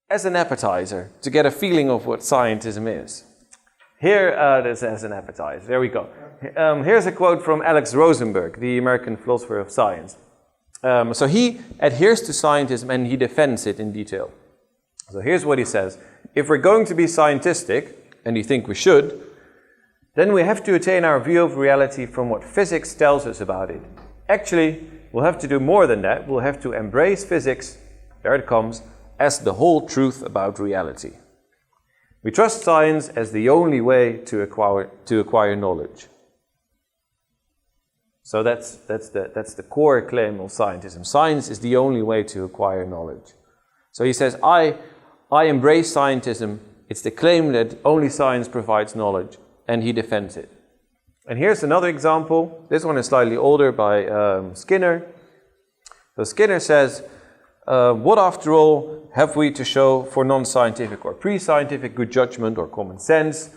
as an appetizer to get a feeling of what scientism is. Here, this as an appetizer. There we go. Here's a quote from Alex Rosenberg, the American philosopher of science. So he adheres to scientism and he defends it in detail. So here's what he says. If we're going to be scientistic, and you think we should, then we have to attain our view of reality from what physics tells us about it. Actually, we'll have to do more than that. We'll have to embrace physics, there it comes, as the whole truth about reality. We trust science as the only way to acquire knowledge. So that's the core claim of scientism. Science is the only way to acquire knowledge. So he says, I embrace scientism. It's the claim that only science provides knowledge, and he defends it. And here's another example. This one is slightly older by Skinner. So Skinner says, what after all have we to show for non-scientific or pre-scientific good judgment or common sense,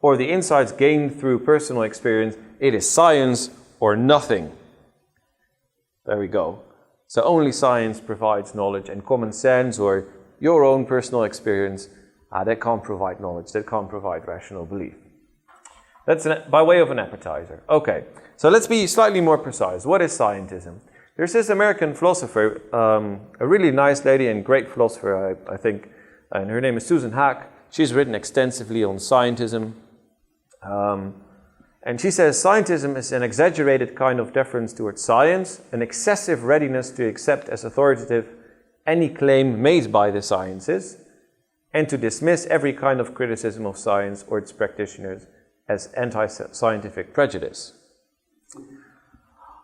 or the insights gained through personal experience? It is science or nothing. There we go. So only science provides knowledge, and common sense or your own personal experience, that can't provide knowledge, that can't provide rational belief. That's by way of an appetizer. Okay, so let's be slightly more precise. What is scientism? There's this American philosopher, a really nice lady and great philosopher, I think, and her name is Susan Hack. She's written extensively on scientism. And she says, scientism is an exaggerated kind of deference towards science, an excessive readiness to accept as authoritative any claim made by the sciences, and to dismiss every kind of criticism of science or its practitioners as anti-scientific prejudice.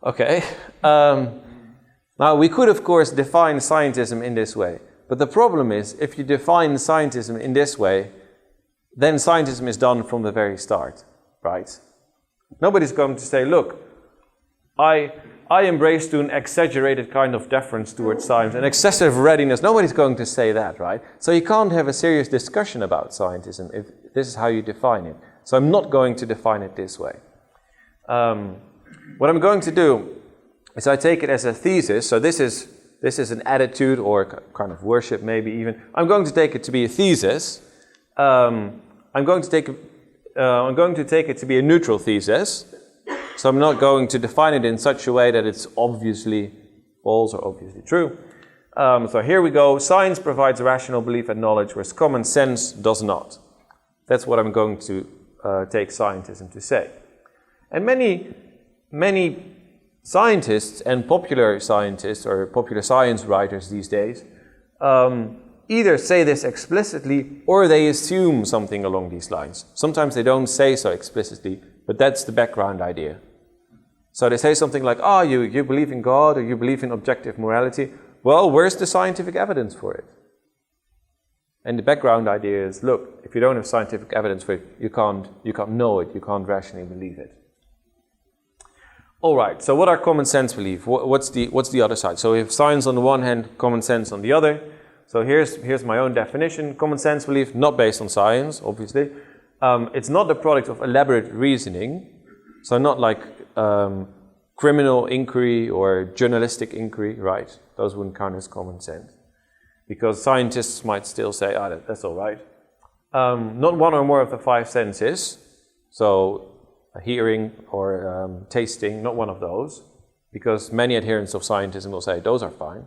Okay. Now, we could, of course, define scientism in this way. But the problem is, if you define scientism in this way, then scientism is done from the very start, right? Nobody's going to say, look, I embrace to an exaggerated kind of deference towards science, an excessive readiness. Nobody's going to say that, right? So you can't have a serious discussion about scientism if this is how you define it. So I'm not going to define it this way. What I'm going to do is I take it as a thesis. So this is an attitude or kind of worship, maybe even. I'm going to take it to be a thesis. I'm going to take it to be a neutral thesis. So I'm not going to define it in such a way that it's obviously false or obviously true. So here we go. Science provides rational belief and knowledge, whereas common sense does not. That's what I'm going to take scientism to say. And many scientists and popular scientists or popular science writers these days either say this explicitly or they assume something along these lines. Sometimes they don't say so explicitly, but that's the background idea. So they say something like, you believe in God or you believe in objective morality. Well, where's the scientific evidence for it? And the background idea is, look, if you don't have scientific evidence for it, you can't know it, you can't rationally believe it. All right, so what are common sense belief? What's the other side? So we have science on the one hand, common sense on the other. So here's my own definition. Common sense belief, not based on science, obviously. It's not the product of elaborate reasoning. So not like criminal inquiry or journalistic inquiry, right? Those wouldn't count as common sense. Because scientists might still say, that's all right. Not one or more of the five senses. So hearing or tasting, not one of those. Because many adherents of scientism will say, those are fine.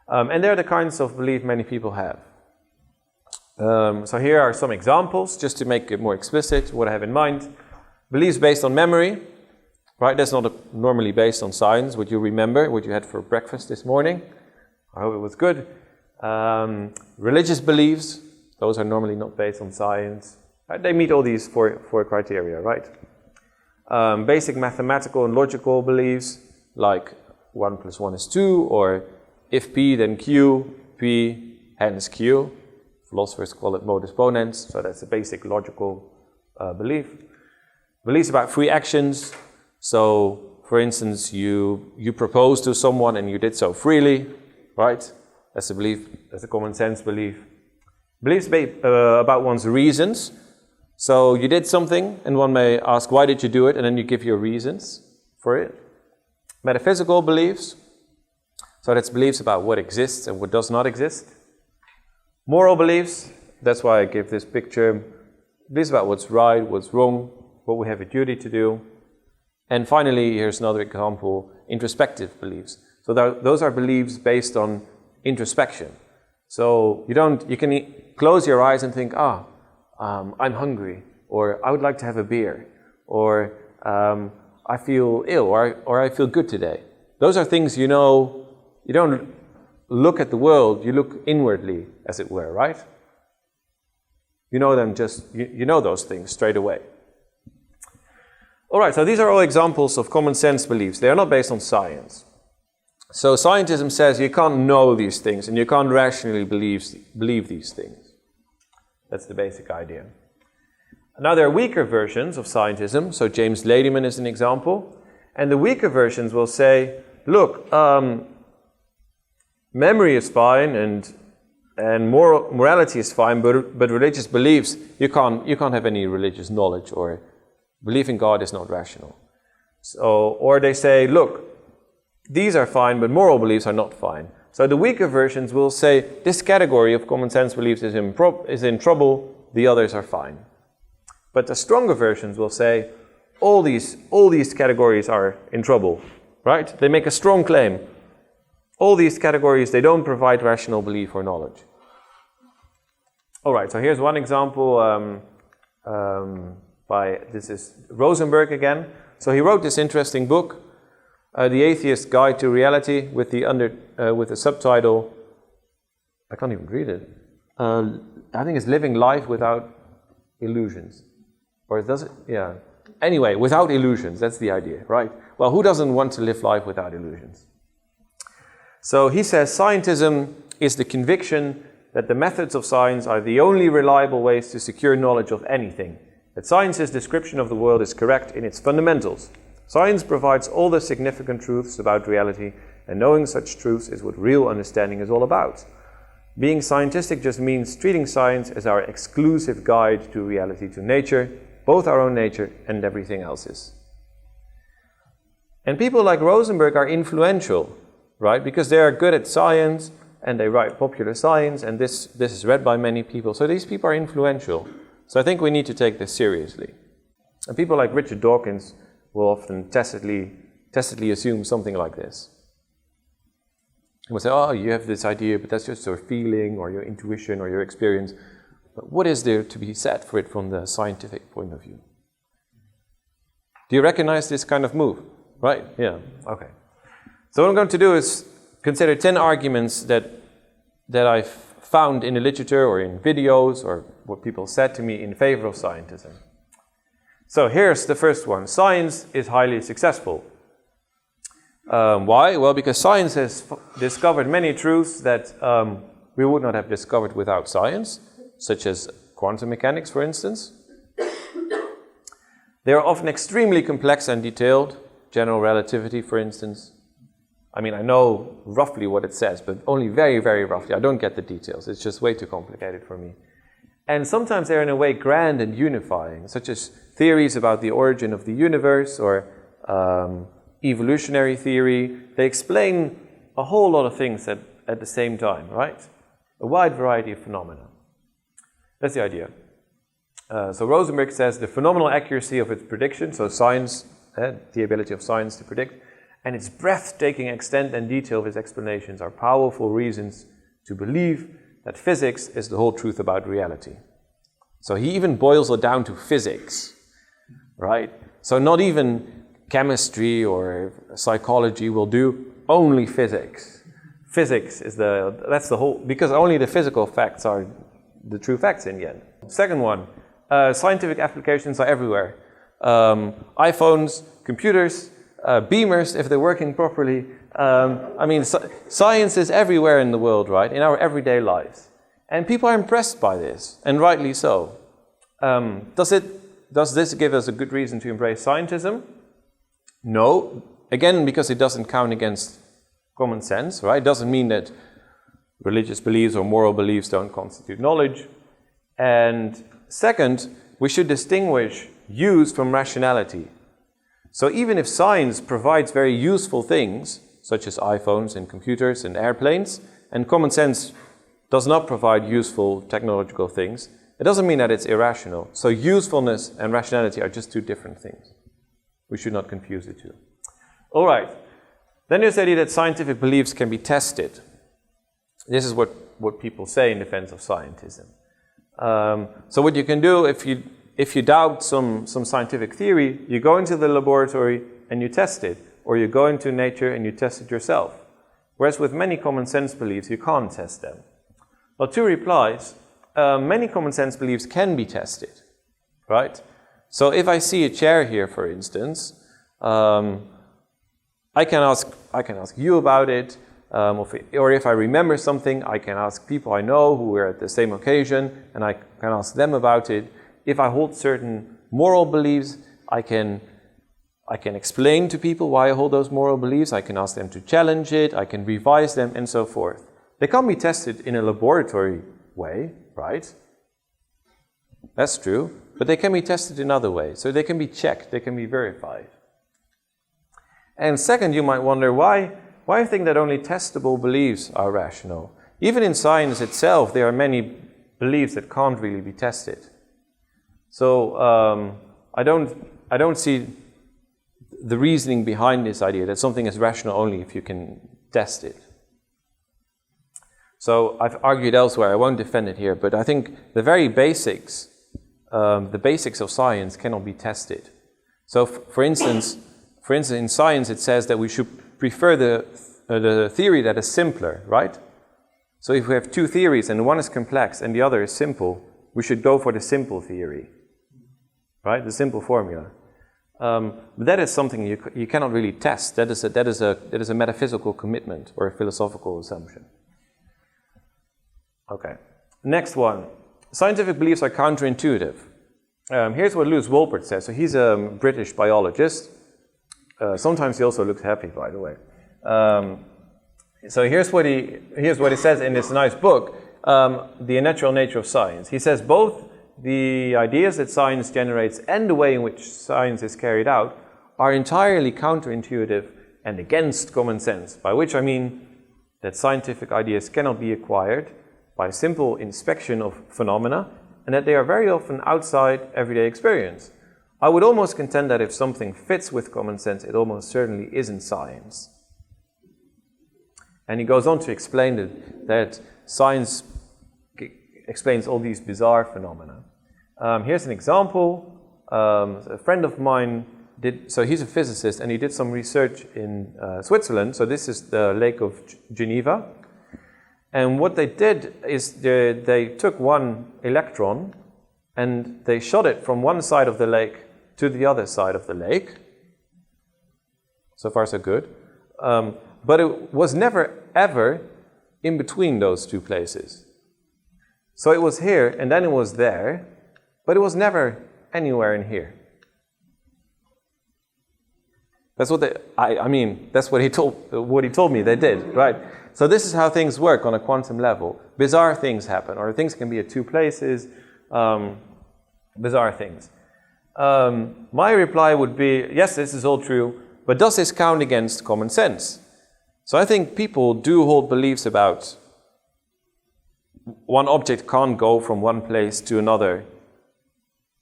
And they're the kinds of belief many people have. So here are some examples, just to make it more explicit what I have in mind. Beliefs based on memory, right? That's not normally based on science. Would you remember what you had for breakfast this morning? I hope it was good. Religious beliefs, those are normally not based on science. They meet all these four criteria, right? Basic mathematical and logical beliefs, like 1 + 1 is 2, or if P then Q, P hence Q. Philosophers call it modus ponens, so that's a basic logical belief. Beliefs about free actions. So, for instance, you proposed to someone and you did so freely, right? That's a belief. That's a common sense belief. Beliefs about one's reasons. So you did something, and one may ask, why did you do it? And then you give your reasons for it. Metaphysical beliefs. So that's beliefs about what exists and what does not exist. Moral beliefs, that's why I give this picture. Beliefs about what's right, what's wrong, what we have a duty to do. And finally, here's another example, introspective beliefs. So those are beliefs based on introspection. So you can close your eyes and think, I'm hungry, or I would like to have a beer, or I feel ill, or I feel good today. Those are things you know. You don't look at the world, you look inwardly, as it were, right? You know them you know those things straight away. All right, so these are all examples of common sense beliefs. They are not based on science. So scientism says you can't know these things and you can't rationally believe these things. That's the basic idea. Now there are weaker versions of scientism. So James Ladyman is an example. And the weaker versions will say, look, memory is fine and morality is fine, but religious beliefs, you can't have any religious knowledge, or belief in God is not rational. So, or they say, look, these are fine, but moral beliefs are not fine. So the weaker versions will say this category of common sense beliefs is in trouble, the others are fine. But the stronger versions will say all these categories are in trouble, right? They make a strong claim. All these categories, they don't provide rational belief or knowledge. All right, so here's one example this is Rosenberg again. So he wrote this interesting book, The Atheist's Guide to Reality, with the subtitle, I can't even read it. I think it's Living Life Without Illusions. Or does it? Yeah. Anyway, without illusions, that's the idea, right? Well, who doesn't want to live life without illusions? So he says scientism is the conviction that the methods of science are the only reliable ways to secure knowledge of anything, that science's description of the world is correct in its fundamentals. Science provides all the significant truths about reality, and knowing such truths is what real understanding is all about. Being scientific just means treating science as our exclusive guide to reality, to nature, both our own nature and everything else's. And people like Rosenberg are influential, right? Because they are good at science and they write popular science, and this is read by many people. So these people are influential. So I think we need to take this seriously. And people like Richard Dawkins will often tacitly assume something like this. He will say, oh, you have this idea, but that's just your feeling or your intuition or your experience. But what is there to be said for it from the scientific point of view? Do you recognize this kind of move? Right? Yeah. Okay. So what I'm going to do is consider 10 arguments that I've found in the literature or in videos or what people said to me in favor of scientism. So here's the first one. Science is highly successful. Why? Well, because science has discovered many truths that we would not have discovered without science, such as quantum mechanics, for instance. They are often extremely complex and detailed. General relativity, for instance. I mean, I know roughly what it says, but only very, very roughly. I don't get the details. It's just way too complicated for me. And sometimes they're in a way grand and unifying, such as theories about the origin of the universe or evolutionary theory. They explain a whole lot of things at the same time, right? A wide variety of phenomena. That's the idea. So Rosenberg says the phenomenal accuracy of its prediction, so science, the ability of science to predict, and its breathtaking extent and detail of its explanations are powerful reasons to believe that physics is the whole truth about reality. So he even boils it down to physics, right? So not even chemistry or psychology will do, only physics. Physics is that's the whole, because only the physical facts are the true facts in the end. Second one, scientific applications are everywhere. iPhones, computers, beamers, if they're working properly. I mean, science is everywhere in the world, right? In our everyday lives. And people are impressed by this, and rightly so. Does this give us a good reason to embrace scientism? No. Again, because it doesn't count against common sense, right? It doesn't mean that religious beliefs or moral beliefs don't constitute knowledge. And second, we should distinguish use from rationality. So even if science provides very useful things, such as iPhones and computers and airplanes, and common sense does not provide useful technological things, it doesn't mean that it's irrational. So usefulness and rationality are just two different things. We should not confuse the two. All right. Then there's the idea that scientific beliefs can be tested. This is what people say in defense of scientism. So what you can do if you doubt some scientific theory, you go into the laboratory and you test it, or you go into nature and you test it yourself. Whereas with many common sense beliefs, you can't test them. Well, two replies. Many common sense beliefs can be tested, right? So if I see a chair here, for instance, I can ask you about it, or if I remember something, I can ask people I know who were at the same occasion, and I can ask them about it. If I hold certain moral beliefs, I can explain to people why I hold those moral beliefs. I can ask them to challenge it. I can revise them, and so forth. They can't be tested in a laboratory way, right? That's true. But they can be tested in other ways. So they can be checked. They can be verified. And second, you might wonder, why I think that only testable beliefs are rational? Even in science itself, there are many beliefs that can't really be tested. So I don't see the reasoning behind this idea that something is rational only if you can test it. So I've argued elsewhere, I won't defend it here, but I think the very basics, the basics of science cannot be tested. So for instance, in science it says that we should prefer the theory that is simpler, right? So if we have two theories and one is complex and the other is simple, we should go for the simple theory, right? The simple formula. But that is something you cannot really test. That is a metaphysical commitment or a philosophical assumption. Okay. Next one. Scientific beliefs are counterintuitive. Here's what Lewis Wolpert says. So he's a British biologist. Sometimes he also looks happy, by the way. So here's what he says in this nice book, The Unnatural Nature of Science. He says both the ideas that science generates and the way in which science is carried out are entirely counterintuitive and against common sense, by which I mean that scientific ideas cannot be acquired by simple inspection of phenomena, and that they are very often outside everyday experience. I would almost contend that if something fits with common sense, it almost certainly isn't science. And he goes on to explain that science explains all these bizarre phenomena. Here's an example. A friend of mine so he's a physicist, and he did some research in Switzerland. So this is the Lake of Geneva. And what they did is they took one electron and they shot it from one side of the lake to the other side of the lake. So far, so good. But it was never, ever in between those two places. So it was here, and then it was there, but it was never anywhere in here. That's what that's what he told me they did, right? So this is how things work on a quantum level. Bizarre things happen, or things can be at two places, bizarre things. My reply would be, yes, this is all true, but does this count against common sense? So I think people do hold beliefs about one object can't go from one place to another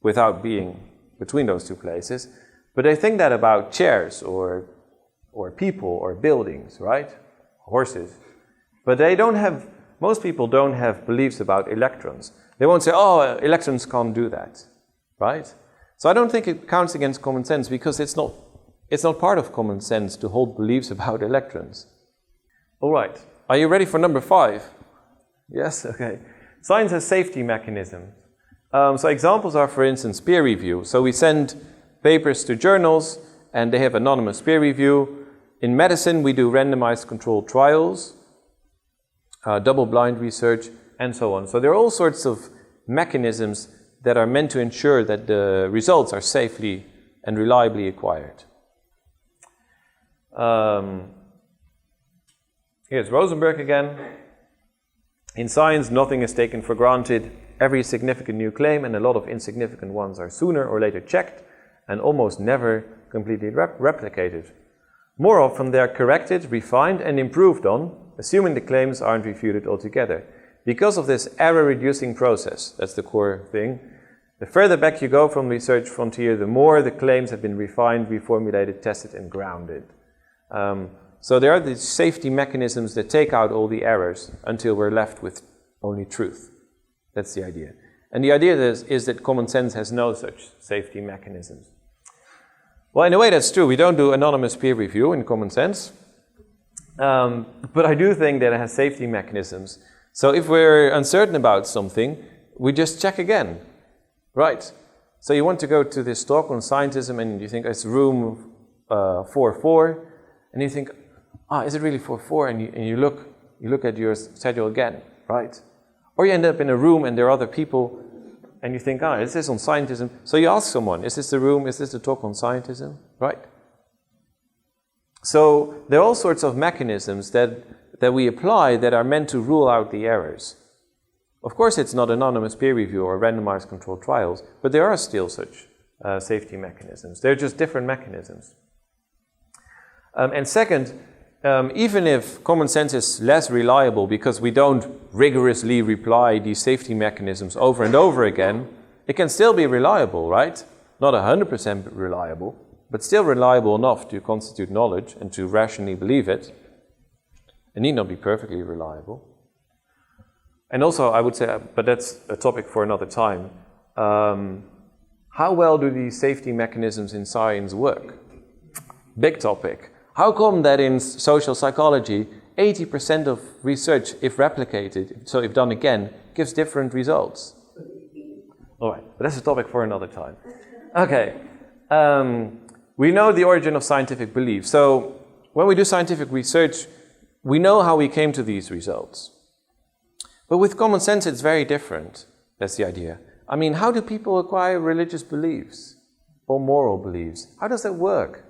without being between those two places. But they think that about chairs or people or buildings, right? Horses. But most people don't have beliefs about electrons. They won't say, oh, electrons can't do that, right? So I don't think it counts against common sense because it's not part of common sense to hold beliefs about electrons. All right. Are you ready for number 5? Yes? Okay. Science has safety mechanisms. So examples are, for instance, peer review. So we send papers to journals and they have anonymous peer review. In medicine, we do randomized controlled trials, double-blind research, and so on. So there are all sorts of mechanisms that are meant to ensure that the results are safely and reliably acquired. Here's Rosenberg again. In science, nothing is taken for granted. Every significant new claim and a lot of insignificant ones are sooner or later checked and almost never completely replicated. More often, they are corrected, refined, and improved on, assuming the claims aren't refuted altogether. because of this error-reducing process, that's the core thing, the further back you go from the research frontier, the more the claims have been refined, reformulated, tested, and grounded. So there are these safety mechanisms that take out all the errors until we're left with only truth. That's the idea. And the idea is that common sense has no such safety mechanisms. Well, in a way that's true. We don't do anonymous peer review in common sense. But I do think that it has safety mechanisms. So if we're uncertain about something, we just check again. Right. So you want to go to this talk on scientism and you think it's room 4-4, and you think, is it really 4-4? And you look at your schedule again, right? Or you end up in a room and there are other people and you think, is this on scientism? So you ask someone, is this the room, is this the talk on scientism? Right? So there are all sorts of mechanisms that we apply that are meant to rule out the errors. Of course, it's not anonymous peer review or randomized controlled trials, but there are still such safety mechanisms. They're just different mechanisms. And second, even if common sense is less reliable because we don't rigorously apply these safety mechanisms over and over again, it can still be reliable, right? Not 100% reliable, but still reliable enough to constitute knowledge and to rationally believe it. It need not be perfectly reliable. And also, I would say, but that's a topic for another time, how well do these safety mechanisms in science work? Big topic. How come that in social psychology, 80% of research, if replicated, so if done again, gives different results? All right, but that's a topic for another time. Okay, we know the origin of scientific belief. So when we do scientific research, we know how we came to these results. But with common sense, it's very different. That's the idea. I mean, how do people acquire religious beliefs or moral beliefs? How does that work?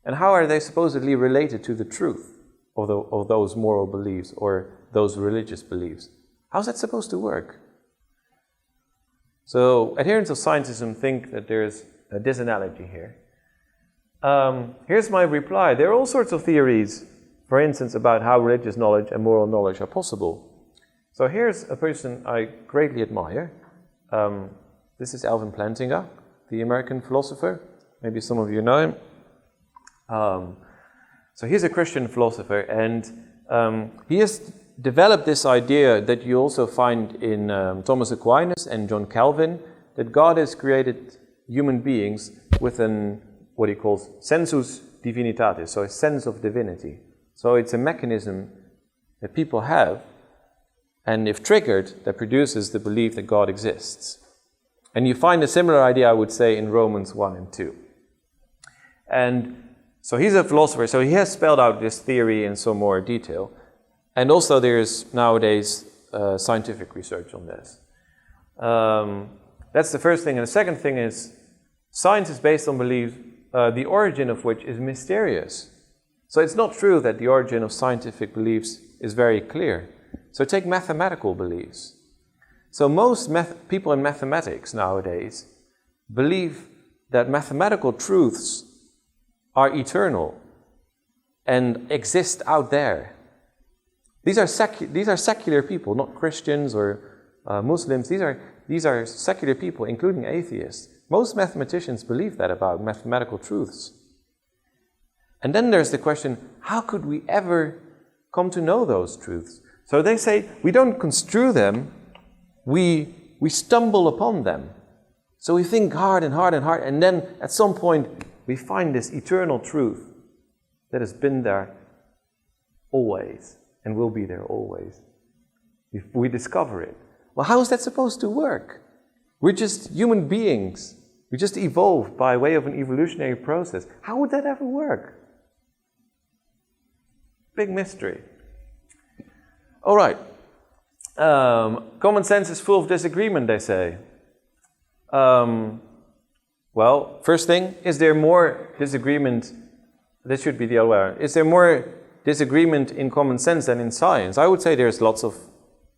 And how are they supposedly related to the truth of those moral beliefs or those religious beliefs? How's that supposed to work? So adherents of scientism think that there's a disanalogy here. Here's my reply. There are all sorts of theories, for instance, about how religious knowledge and moral knowledge are possible. So here's a person I greatly admire. This is Alvin Plantinga, the American philosopher. Maybe some of you know him. So he's a Christian philosopher, and he has developed this idea that you also find in Thomas Aquinas and John Calvin, that God has created human beings with what he calls sensus divinitatis, so a sense of divinity. So it's a mechanism that people have, and if triggered, that produces the belief that God exists. And you find a similar idea, I would say, in Romans 1 and 2. And so he's a philosopher, so he has spelled out this theory in some more detail. And also there's nowadays scientific research on this. That's the first thing. And the second thing is, science is based on belief, the origin of which is mysterious. So it's not true that the origin of scientific beliefs is very clear. So take mathematical beliefs. So most people in mathematics nowadays believe that mathematical truths are eternal and exist out there. These are secular people, not Christians or Muslims. These are secular people, including atheists. Most mathematicians believe that about mathematical truths. And then there's the question, how could we ever come to know those truths? So they say, we don't construe them, we stumble upon them. So we think hard and hard and hard, and then at some point we find this eternal truth that has been there always and will be there always. We discover it. Well, how is that supposed to work? We're just human beings. We just evolved by way of an evolutionary process. How would that ever work? Big mystery. All right. Common sense is full of disagreement, they say. Well, first thing, is there more disagreement? This should be the other way around. Is there more disagreement in common sense than in science? I would say there's lots of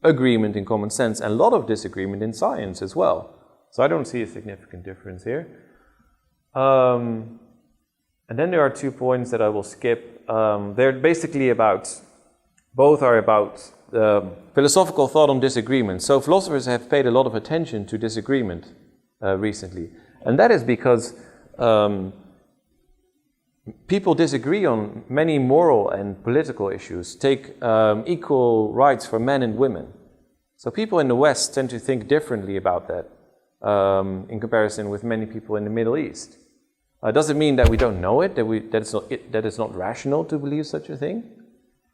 agreement in common sense and a lot of disagreement in science as well. So I don't see a significant difference here. And then there are 2 points that I will skip. They're basically both are about philosophical thought on disagreement. So philosophers have paid a lot of attention to disagreement recently. And that is because people disagree on many moral and political issues. Take equal rights for men and women. So people in the West tend to think differently about that in comparison with many people in the Middle East. Does it mean that we don't know it, that it's not rational to believe such a thing?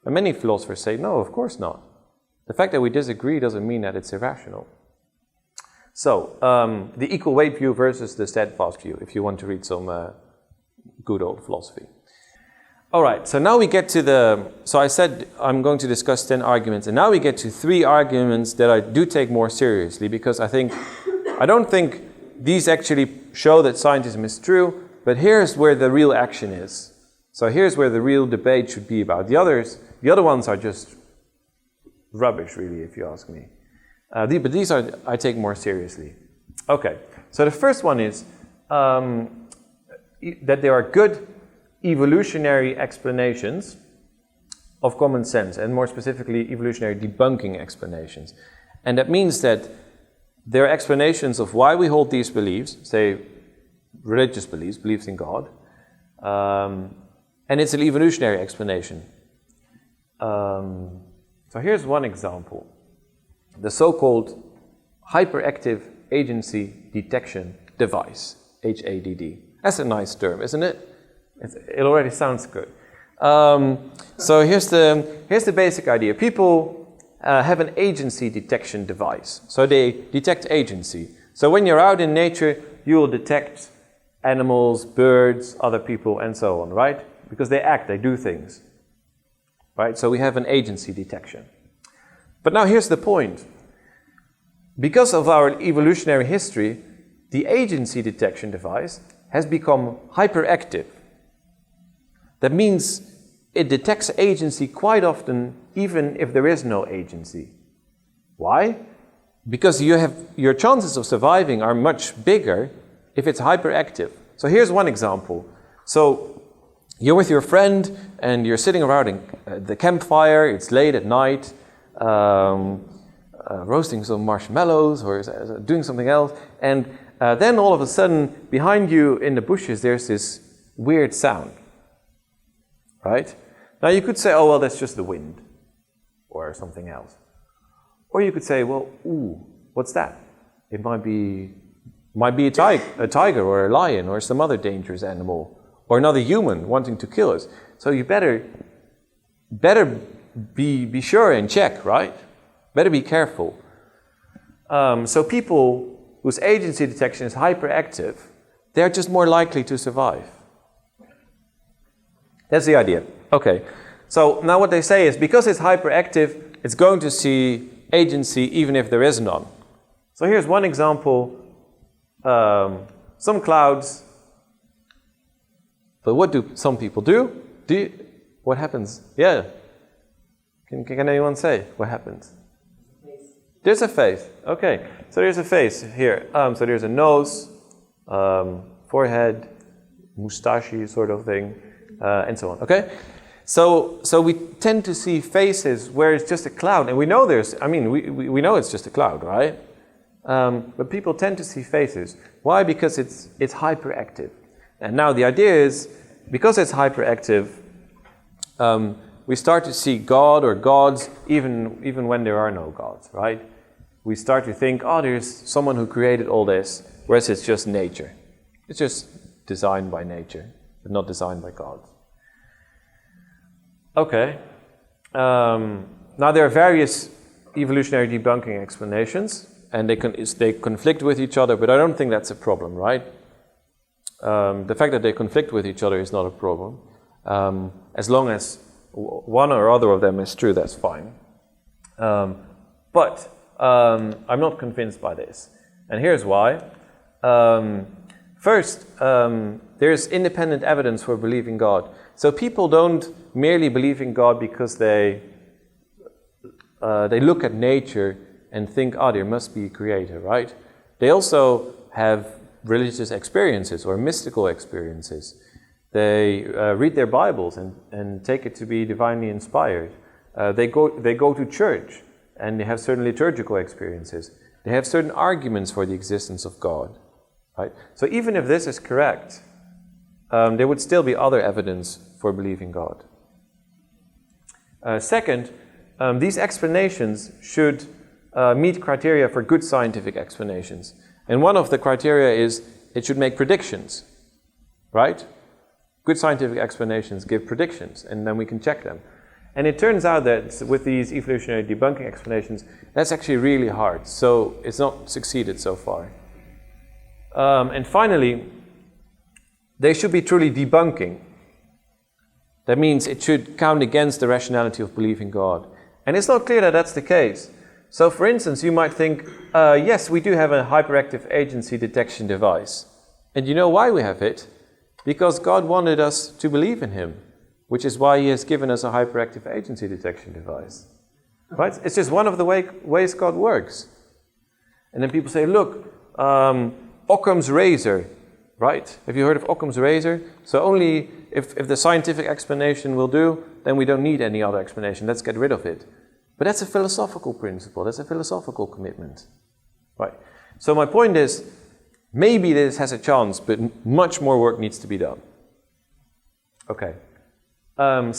And many philosophers say, no, of course not. The fact that we disagree doesn't mean that it's irrational. So, the equal weight view versus the steadfast view, if you want to read some good old philosophy. All right, so now we get to so I said I'm going to discuss 10 arguments, and now we get to 3 arguments that I do take more seriously, because I don't think these actually show that scientism is true, but here's where the real action is. So here's where the real debate should be about. The other ones are just rubbish, really, if you ask me. But these I take more seriously. Okay, so the first one is that there are good evolutionary explanations of common sense, and more specifically evolutionary debunking explanations. And that means that there are explanations of why we hold these beliefs, say religious beliefs, beliefs in God, and it's an evolutionary explanation. So here's one example. The so-called hyperactive agency detection device, HADD. That's a nice term, isn't it? It already sounds good. So here's the basic idea. People have an agency detection device. So they detect agency. So when you're out in nature, you will detect animals, birds, other people, and so on, right? Because they act, they do things. Right? So we have an agency detection. But now here's the point. Because of our evolutionary history, the agency detection device has become hyperactive. That means it detects agency quite often, even if there is no agency. Why? Because your chances of surviving are much bigger if it's hyperactive. So here's one example. So you're with your friend and you're sitting around the campfire, it's late at night, roasting some marshmallows or doing something else, and then all of a sudden, behind you in the bushes, there's this weird sound. Right? Now you could say, oh, well, that's just the wind, or something else. Or you could say, well, ooh, what's that? It might be a tiger or a lion or some other dangerous animal, or another human wanting to kill us. So you better be sure and check, right? Better be careful. So people whose agency detection is hyperactive, they're just more likely to survive. That's the idea. Okay. So now what they say is, because it's hyperactive, it's going to see agency even if there is none. So here's one example. Some clouds. But what do some people do? What happens? Yeah. Can anyone say what happens? There's a face. Okay. So there's a face here. So there's a nose, forehead, moustache sort of thing. And so on, okay? So we tend to see faces where it's just a cloud, and we know we know it's just a cloud, right? But people tend to see faces. Why? Because it's hyperactive. And now the idea is, because it's hyperactive, we start to see God or gods even when there are no gods, right? We start to think, oh, there's someone who created all this, whereas it's just nature. It's just designed by nature, but not designed by God. Okay. Now there are various evolutionary debunking explanations, and they conflict with each other, but I don't think that's a problem, right? The fact that they conflict with each other is not a problem. As long as one or other of them is true, that's fine. But I'm not convinced by this. And here's why. First, there's independent evidence for believing God. So people don't merely believe in God because they look at nature and think, oh, there must be a creator, right? They also have religious experiences or mystical experiences. They read their Bibles and take it to be divinely inspired. They go to church, and they have certain liturgical experiences. They have certain arguments for the existence of God. Right? So even if this is correct, there would still be other evidence for believing God. Second, these explanations should meet criteria for good scientific explanations. And one of the criteria is it should make predictions. Right? Good scientific explanations give predictions, and then we can check them. And it turns out that with these evolutionary debunking explanations, that's actually really hard. So it's not succeeded so far. And finally, they should be truly debunking. That means it should count against the rationality of believing God. And it's not clear that that's the case. So for instance, you might think, yes, we do have a hyperactive agency detection device. And you know why we have it? Because God wanted us to believe in Him, which is why He has given us a hyperactive agency detection device. Right? It's just one of the ways God works. And then people say, look, Occam's razor, right? Have you heard of Occam's razor? So only if the scientific explanation will do, then we don't need any other explanation. Let's get rid of it. But that's a philosophical principle. That's a philosophical commitment. Right? So my point is, maybe this has a chance, but much more work needs to be done. Okay. The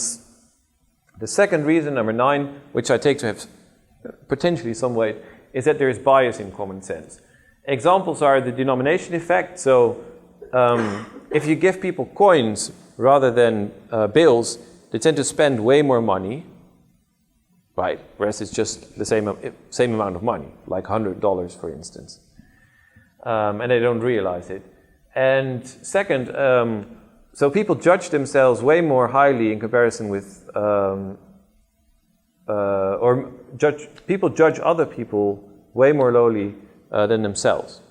second reason, number 9, which I take to have potentially some weight, is that there is bias in common sense. Examples are the denomination effect. So if you give people coins rather than bills, they tend to spend way more money, right? Whereas it's just the same amount of money, like $100, for instance. And they don't realize it. And second, so people judge themselves way more highly in comparison with, people judge other people way more lowly than themselves.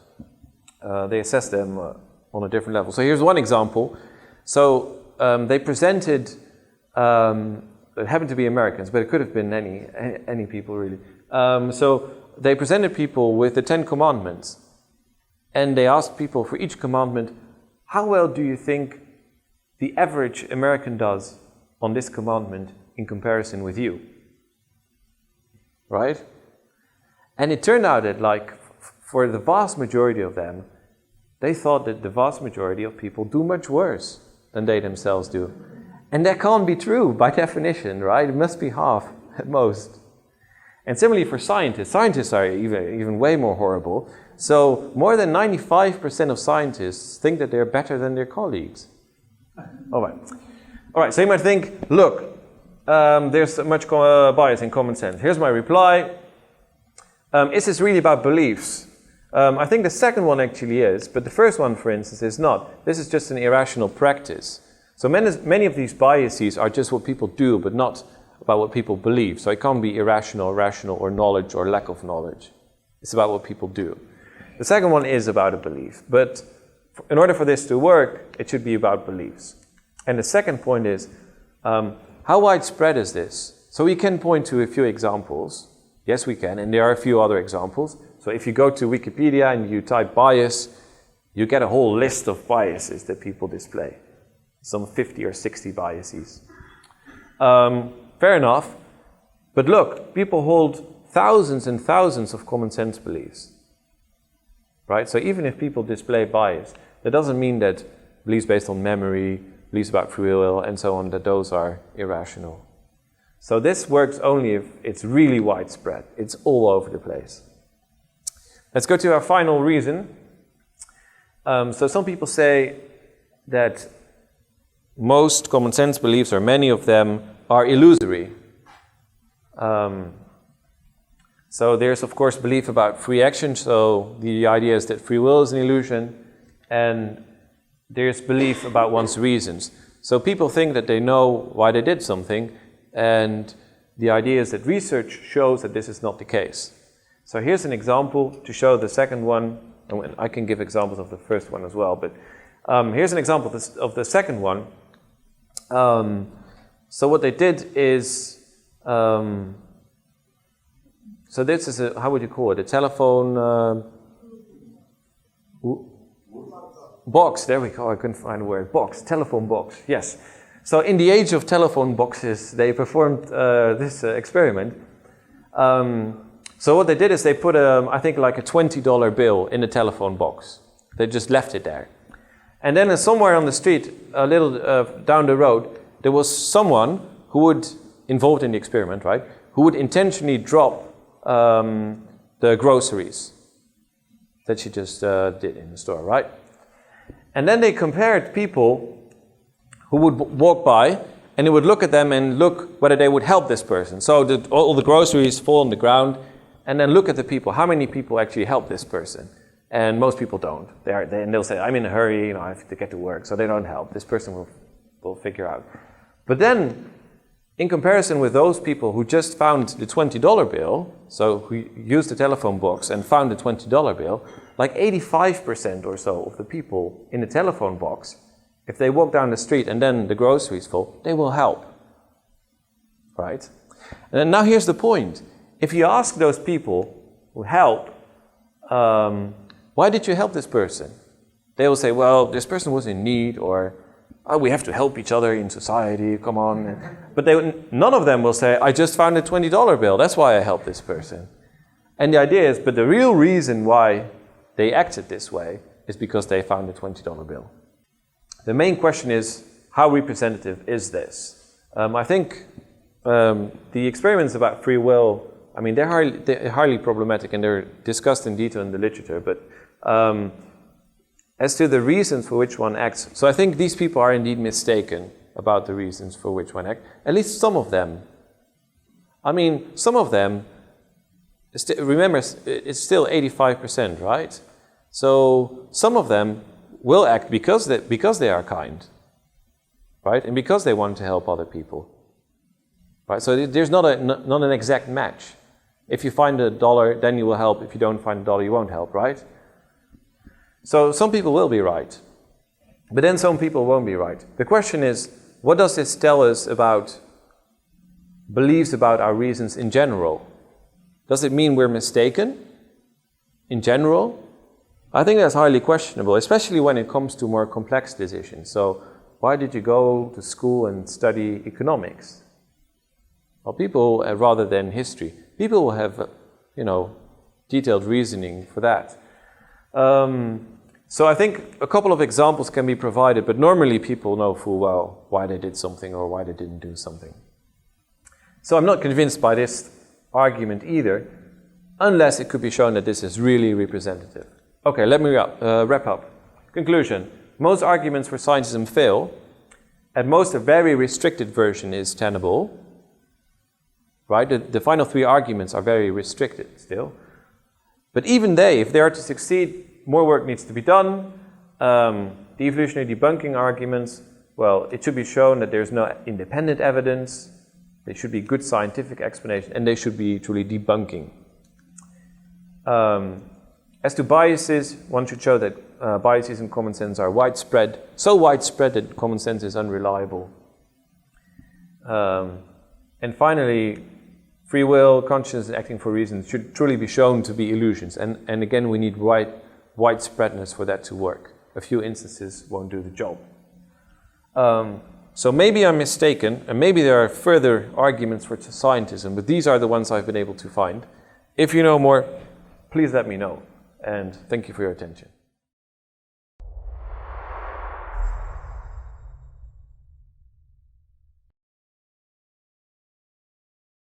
They assess them on a different level. So here's one example. So they presented, it happened to be Americans, but it could have been any people really. So they presented people with the 10 commandments. And they asked people for each commandment, how well do you think the average American does on this commandment in comparison with you? Right? And it turned out that, like, for the vast majority of them, they thought that the vast majority of people do much worse than they themselves do. And that can't be true by definition, right? It must be half at most. And similarly for scientists. Scientists are even way more horrible. So more than 95% of scientists think that they're better than their colleagues. All right, so you might think, look, there's much bias in common sense. Here's my reply. Is this really about beliefs? I think the second one actually is, but the first one, for instance, is not. This is just an irrational practice. So many of these biases are just what people do, but not about what people believe. So it can't be irrational, rational, or knowledge, or lack of knowledge. It's about what people do. The second one is about a belief, but in order for this to work, it should be about beliefs. And the second point is, how widespread is this? So we can point to a few examples. Yes, we can, and there are a few other examples. So if you go to Wikipedia and you type bias, you get a whole list of biases that people display. Some 50 or 60 biases. Fair enough. But look, people hold thousands and thousands of common sense beliefs. Right? So even if people display bias, that doesn't mean that beliefs based on memory, beliefs about free will, and so on, that those are irrational. So this works only if it's really widespread. It's all over the place. Let's go to our final reason. So some people say that most common sense beliefs, or many of them, are illusory. So there's, of course, belief about free action. So the idea is that free will is an illusion. And there's belief about one's reasons. So people think that they know why they did something. And the idea is that research shows that this is not the case. So here's an example to show the second one. And I can give examples of the first one as well. But here's an example of the second one. So what they did is... So this is how would you call it? A telephone box. There we go. I couldn't find a word. Box. Telephone box. Yes. So in the age of telephone boxes, they performed this experiment. So what they did is they put, I think, like a $20 bill in a telephone box. They just left it there. And then somewhere on the street, a little down the road, there was someone who would, involved in the experiment, right, who would intentionally drop the groceries that she just did in the store, right? And then they compared people who would walk by, and they would look at them and look whether they would help this person. So all the groceries fall on the ground, and then look at the people. How many people actually help this person? And most people don't. And they'll say, I'm in a hurry, I have to get to work, so they don't help. This person will figure out. But then, in comparison with those people who just found the $20 bill, so who used the telephone box and found the $20 bill, like 85% or so of the people in the telephone box, if they walk down the street and then the groceries fall, they will help. Right? And now here's the point. If you ask those people who help, why did you help this person? They will say, well, this person was in need, or we have to help each other in society, come on. But none of them will say, I just found a $20 bill, that's why I helped this person. And the idea is, but the real reason why they acted this way is because they found a $20 bill. The main question is, how representative is this? I think the experiments about free will, I mean, they're highly problematic and they're discussed in detail in the literature, but as to the reasons for which one acts, so I think these people are indeed mistaken about the reasons for which one acts, at least some of them. I mean, some of them, remember, it's still 85%, right? So some of them will act because they are kind, right? And because they want to help other people, right? So there's not an exact match. If you find $1, then you will help. If you don't find $1, you won't help, right? So some people will be right, but then some people won't be right. The question is, what does this tell us about beliefs about our reasons in general? Does it mean we're mistaken in general? I think that's highly questionable, especially when it comes to more complex decisions. So why did you go to school and study economics? Well, people, rather than history, people will have, detailed reasoning for that. So I think a couple of examples can be provided, but normally people know full well why they did something or why they didn't do something. So I'm not convinced by this argument either, unless it could be shown that this is really representative. Okay, let me wrap up. Conclusion. Most arguments for scientism fail. At most, a very restricted version is tenable. Right? The final three arguments are very restricted still. But even if they are to succeed, more work needs to be done. The evolutionary debunking arguments, well, it should be shown that there's no independent evidence. They should be good scientific explanation, and they should be truly debunking. As to biases, one should show that biases in common sense are widespread, so widespread that common sense is unreliable. And finally, free will, consciousness, and acting for reasons should truly be shown to be illusions. And again, we need widespreadness for that to work. A few instances won't do the job. So maybe I'm mistaken, and maybe there are further arguments for scientism, but these are the ones I've been able to find. If you know more, please let me know. And thank you for your attention.